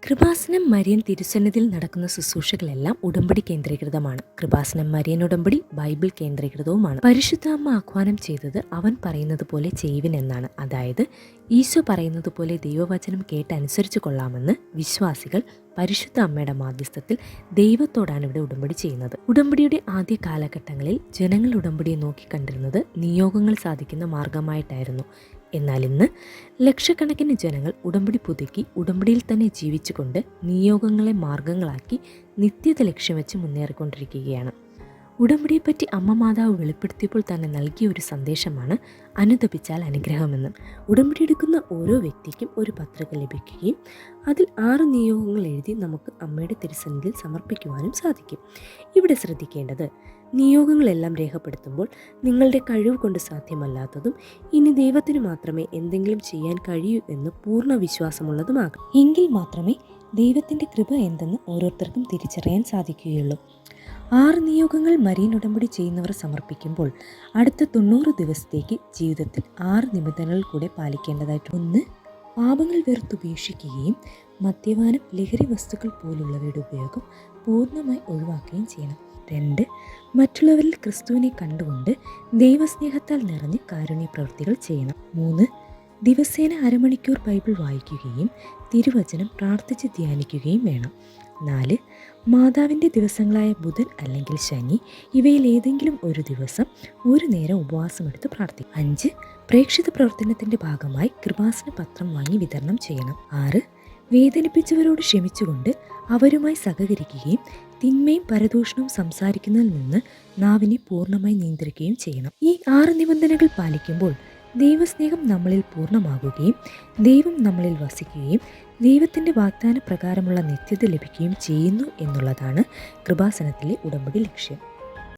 Kripasanam Marian തിരുസന്നിധിയിൽ നടക്കുന്ന ശുശ്രൂഷകളെല്ലാം ഉടമ്പടി കേന്ദ്രീകൃതമാണ്. കൃപാസനം മരിയൻ ഉടമ്പടി ബൈബിൾ കേന്ദ്രീകൃതവുമാണ്. പരിശുദ്ധാമ്മ ആഹ്വാനം ചെയ്തത് അവൻ പറയുന്നത് പോലെ ചെയ്യുവിൻ എന്നാണ്. അതായത് ഈശോ പറയുന്നത് പോലെ ദൈവവചനം കേട്ടനുസരിച്ച് കൊള്ളാമെന്ന് വിശ്വാസികൾ പരിശുദ്ധ അമ്മയുടെ മാധ്യസ്ഥത്തിൽ ദൈവത്തോടാണ് ഇവിടെ ഉടമ്പടി ചെയ്യുന്നത്. ഉടമ്പടിയുടെ ആദ്യ കാലഘട്ടങ്ങളിൽ ജനങ്ങൾ ഉടമ്പടിയെ നോക്കിക്കണ്ടിരുന്നത് നിയോഗങ്ങൾ സാധിക്കുന്ന മാർഗമായിട്ടായിരുന്നു. എന്നാൽ ഇന്ന് ലക്ഷക്കണക്കിന് ജനങ്ങൾ ഉടമ്പടി പുതുക്കി ഉടമ്പടിയിൽ തന്നെ ജീവിച്ചുകൊണ്ട് നിയോഗങ്ങളെ മാർഗങ്ങളാക്കി നിത്യത ലക്ഷ്യം വെച്ച് മുന്നേറിക്കൊണ്ടിരിക്കുകയാണ്. ഉടമ്പടിയെപ്പറ്റി അമ്മ മാതാവ് വെളിപ്പെടുത്തിയപ്പോൾ തന്നെ നൽകിയ ഒരു സന്ദേശമാണ് അനുതപിച്ചാൽ അനുഗ്രഹമെന്ന്. ഉടമ്പടി എടുക്കുന്ന ഓരോ വ്യക്തിക്കും ഒരു പത്രിക ലഭിക്കുകയും അതിൽ 6 നിയോഗങ്ങൾ എഴുതി നമുക്ക് അമ്മയുടെ തിരുസന്നിധിയിൽ സമർപ്പിക്കുവാനും സാധിക്കും. ഇവിടെ ശ്രദ്ധിക്കേണ്ടത്, നിയോഗങ്ങളെല്ലാം രേഖപ്പെടുത്തുമ്പോൾ നിങ്ങളുടെ കഴിവ് കൊണ്ട് സാധ്യമല്ലാത്തതും ഇനി ദൈവത്തിന് മാത്രമേ എന്തെങ്കിലും ചെയ്യാൻ കഴിയൂ എന്ന് പൂർണ്ണ വിശ്വാസമുള്ളതുമാകും. എങ്കിൽ മാത്രമേ ദൈവത്തിൻ്റെ കൃപ എന്തെന്ന് ഓരോരുത്തർക്കും തിരിച്ചറിയാൻ സാധിക്കുകയുള്ളൂ. 6 നിയോഗങ്ങൾ മരിയൻ ഉടമ്പടി ചെയ്യുന്നവർ സമർപ്പിക്കുമ്പോൾ അടുത്ത 90 ദിവസത്തേക്ക് ജീവിതത്തിൽ 6 നിബന്ധനകൾ കൂടെ പാലിക്കേണ്ടതായിട്ടുണ്ട്. 1. പാപങ്ങൾ വെറുത്തുപേക്ഷിക്കുകയും മദ്യപാനം, ലഹരി വസ്തുക്കൾ പോലുള്ളവയുടെ ഉപയോഗം പൂർണ്ണമായി ഒഴിവാക്കുകയും ചെയ്യണം. 2. മറ്റുള്ളവരിൽ ക്രിസ്തുവിനെ കണ്ടുകൊണ്ട് ദൈവസ്നേഹത്താൽ നിറഞ്ഞ് കാരുണ്യ പ്രവൃത്തികൾ ചെയ്യണം. 3. ദിവസേന അരമണിക്കൂർ ബൈബിൾ വായിക്കുകയും തിരുവചനം പ്രാർത്ഥിച്ച് ധ്യാനിക്കുകയും വേണം. 4. മാതാവിൻ്റെ ദിവസങ്ങളായ ബുധൻ അല്ലെങ്കിൽ ശനി ഇവയിൽ ഏതെങ്കിലും ഒരു ദിവസം ഒരു നേരം ഉപവാസമെടുത്ത് പ്രാർത്ഥിക്കും. 5. പ്രേക്ഷിത പ്രവർത്തനത്തിൻ്റെ ഭാഗമായി കൃപാസന പത്രം വാങ്ങി വിതരണം ചെയ്യണം. 6. വേദനിപ്പിച്ചവരോട് ക്ഷമിച്ചുകൊണ്ട് അവരുമായി സഹകരിക്കുകയും തിന്മയും പരദൂഷണവും സംസാരിക്കുന്നതിൽ നിന്ന് നാവിനെ പൂർണ്ണമായി നിയന്ത്രിക്കുകയും ചെയ്യണം. ഈ 6 നിബന്ധനകൾ പാലിക്കുമ്പോൾ ദൈവസ്നേഹം നമ്മളിൽ പൂർണ്ണമാകുകയും ദൈവം നമ്മളിൽ വസിക്കുകയും ദൈവത്തിൻ്റെ വാഗ്ദാന പ്രകാരമുള്ള നിത്യത ലഭിക്കുകയും ചെയ്യുന്നു എന്നുള്ളതാണ് കൃപാസനത്തിലെ ഉടമ്പടി ലക്ഷ്യം.